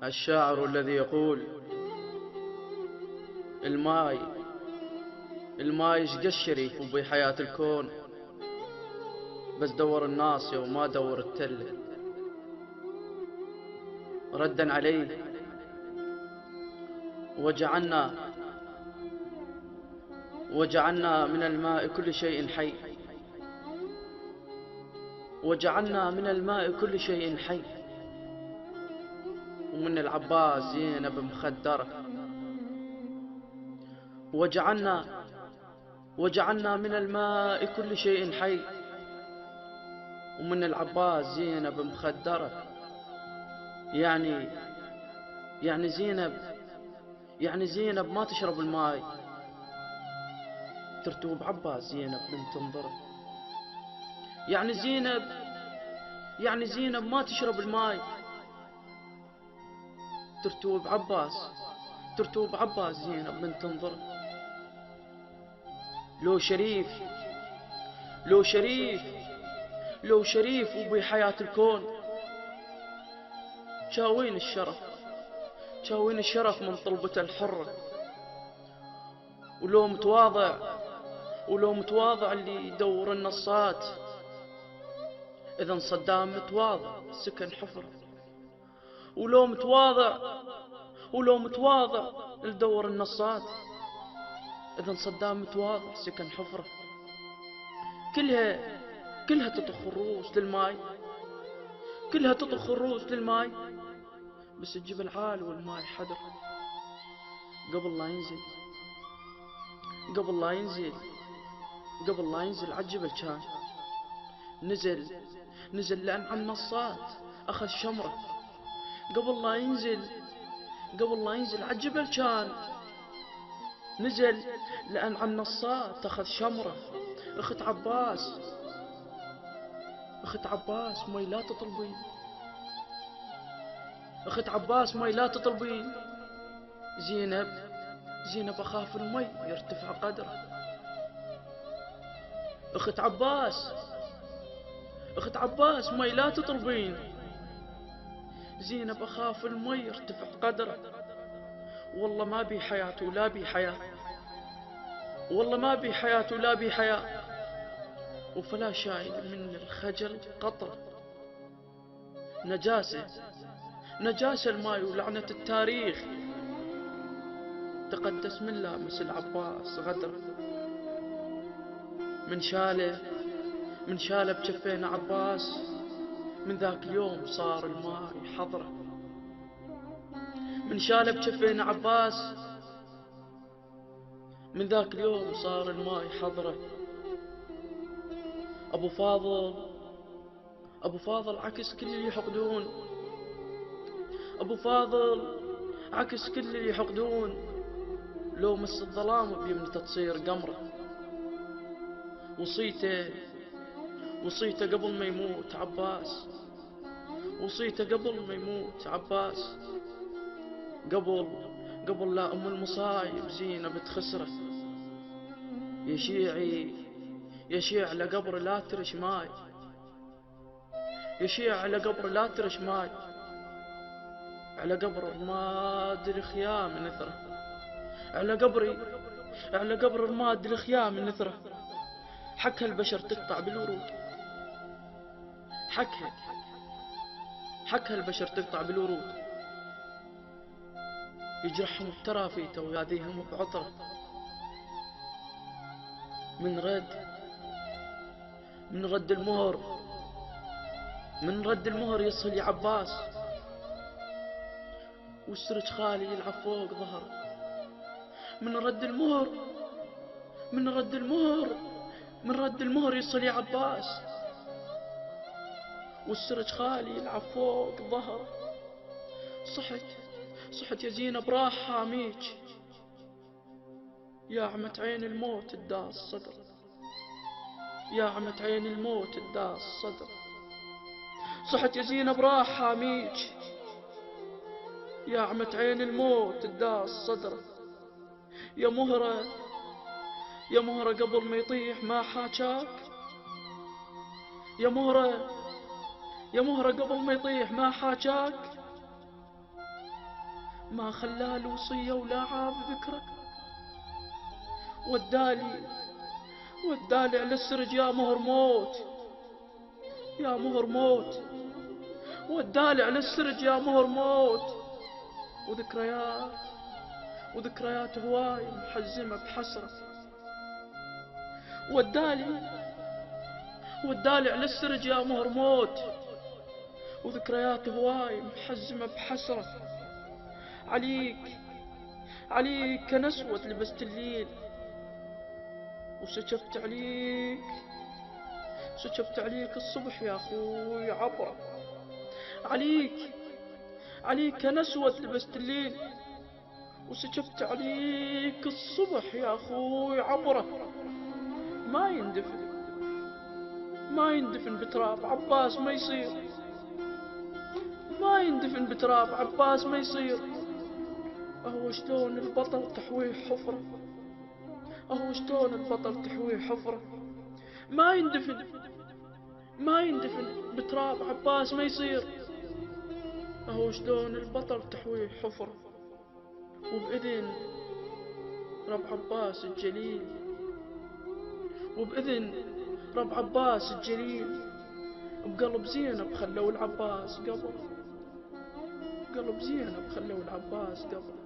الشاعر الذي يقول: الماي الماي شقد الشريف وبحياة الكون، بس دور الناصية وما دور التلة. ردا عليه: وجعلنا من الماء كل شيء حي، وجعلنا من الماء كل شيء حي، ومن العباس زينب مخدرة. وجعلنا من الماء كل شيء حي، ومن العباس زينب مخدرة. يعني زينب ما تشرب الماي، ترتوب عباس زينب من تنظره. يعني زينب ما تشرب الماي، ترتوب عباس زينب من تنظره. لو شريف وبحياة الكون، شاوين الشرف من طلبة الحرة. ولو متواضع اللي يدور النصات، إذن صدام متواضع سكن حفرة. ولو متواضع اللي يدور النصات، إذن صدام متواضع سكن حفرة. كلها تطخ الروس للماي، بس الجبل عالي والماي حدر. قبل لا ينزل عالجبل كان نزل لأن عن النصات أخذ شمرة. قبل لا ينزل عالجبل كان نزل لأن عن النصات أخذ شمرة. أخت عباس مي لا تطلبين، أخت عباس مي لا تطلبين. زينب أخاف المي يرتفع قدره. أخت عباس مي لا تطلبين. زينب أخاف المي يرتفع قدره. والله ما بي حياة ولا بي حياة، والله ما بي حياة ولا بي حياة، وفلا شايل من الخجل قطرة. نجاسة الماي ولعنة التاريخ، تقدس من لامس العباس غدره. من شاله بجفين عباس، من ذاك اليوم صار الماي حضره. من شاله بجفين عباس، من ذاك اليوم صار الماي حضره. أبو فاضل عكس كل اللي يحقدون. أبو فاضل عكس كل اللي يحقدون. لو مس الظلام بيمنته تصير قمره. وصيته قبل ما يموت عباس، وصيته قبل ما يموت عباس. قبل لا أم المصايب زينب تخسره. يا شيع على قبر لا ترش ماي، يا شيع على قبر لا ترش ماي، على قبر رماد الخيام نثره. على قبر رماد الخيام نثره. حكها البشر تقطع بالورود، حكها البشر تقطع بالورود. يجرحهم بترافيته وياذيهم بعطره. من رد المهر يصل يا عباس، والسرج خالي يلعب فوق ظهره. من رد المهر يصل يا عباس، والسرج خالي يلعب فوق ظهره. صحت يا زينب راح حاميج، يا عمة عين الموت الداس صدر، يا عمة عين الموت الداس صدر. صحت يا زينب راح حاميج، يا عمة عين الموت الداس صدر. يا مهرة قبل ما يطيح ما حاجاك. يا مهرة قبل ما يطيح ما حاجاك. ما خلال وصية ولا عاب ذكره، ودالي على السرج يا مهر موت، يا مهر موت، ودالي على السرج يا مهر موت. وذكريات هواي محزمة بحسرة. ودالي على السرج يا مهر موت، وذكريات هواي محزمة بحسرة. عليك كان اسود لبست الليل، وسكبت عليك الصبح يا اخوي عبره. عليك كان اسود لبست الليل، وسكبت عليك الصبح يا اخوي عبره. ما يندفن بتراب عباس ما يصير، ما يندفن بتراب عباس ما يصير. اهو شلون البطل تحويه حفرة، اهو شلون البطل تحويه حفرة. ما يندفن بتراب عباس ما يصير. اهو شلون البطل تحويه حفرة. وبإذن رب عباس الجليل، وبإذن رب عباس الجليل، بقلب زينب خلوا العباس قبر، بقلب زينب خلوا العباس قبر.